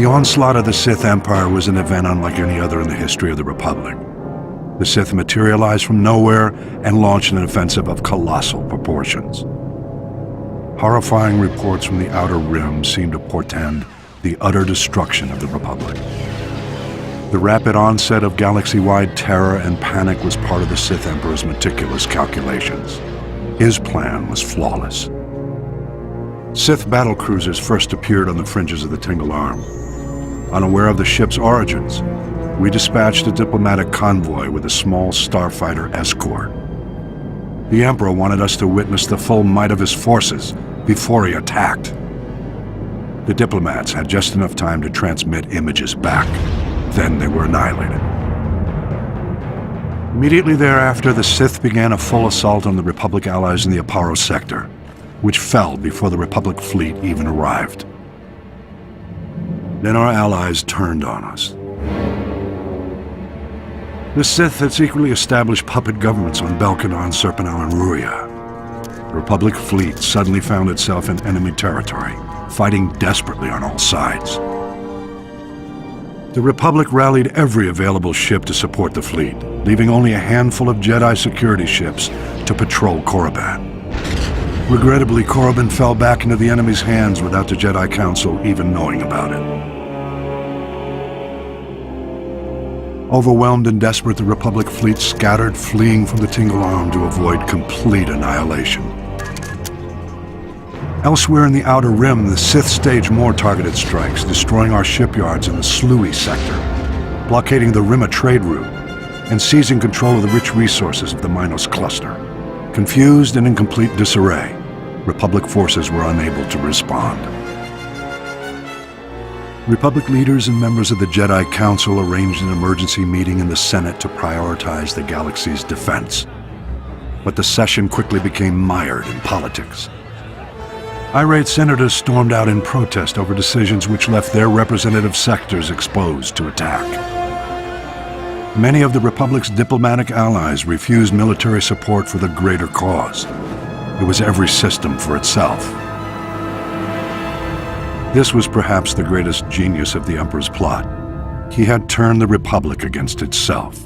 The onslaught of the Sith Empire was an event unlike any other in the history of the Republic. The Sith materialized from nowhere and launched an offensive of colossal proportions. Horrifying reports from the Outer Rim seemed to portend the utter destruction of the Republic. The rapid onset of galaxy-wide terror and panic was part of the Sith Emperor's meticulous calculations. His plan was flawless. Sith battlecruisers first appeared on the fringes of the Tingle Arm. Unaware of the ship's origins, we dispatched a diplomatic convoy with a small starfighter escort. The Emperor wanted us to witness the full might of his forces before he attacked. The diplomats had just enough time to transmit images back. Then they were annihilated. Immediately thereafter, the Sith began a full assault on the Republic allies in the Aparo sector, which fell before the Republic fleet even arrived. Then our allies turned on us. The Sith had secretly established puppet governments on Belkanon, Serpenau, and Ruria. The Republic fleet suddenly found itself in enemy territory, fighting desperately on all sides. The Republic rallied every available ship to support the fleet, leaving only a handful of Jedi security ships to patrol Korriban. Regrettably, Korriban fell back into the enemy's hands without the Jedi Council even knowing about it. Overwhelmed and desperate, the Republic fleet scattered, fleeing from the Tingle Arm to avoid complete annihilation. Elsewhere in the Outer Rim, the Sith staged more targeted strikes, destroying our shipyards in the Sluy sector, blockading the Rimma trade route, and seizing control of the rich resources of the Minos cluster. Confused and in complete disarray, Republic forces were unable to respond. Republic leaders and members of the Jedi Council arranged an emergency meeting in the Senate to prioritize the galaxy's defense. But the session quickly became mired in politics. Irate senators stormed out in protest over decisions which left their representative sectors exposed to attack. Many of the Republic's diplomatic allies refused military support for the greater cause. It was every system for itself. This was perhaps the greatest genius of the Emperor's plot. He had turned the Republic against itself.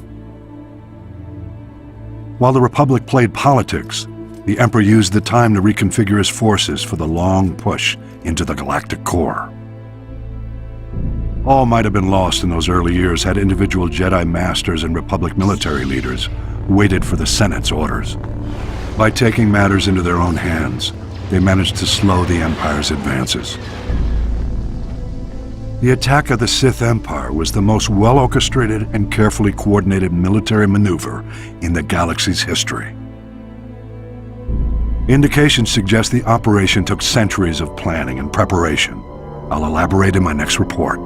While the Republic played politics, the Emperor used the time to reconfigure his forces for the long push into the galactic core. All might have been lost in those early years had individual Jedi Masters and Republic military leaders waited for the Senate's orders. By taking matters into their own hands, they managed to slow the Empire's advances. The attack of the Sith Empire was the most well-orchestrated and carefully coordinated military maneuver in the galaxy's history. Indications suggest the operation took centuries of planning and preparation. I'll elaborate in my next report.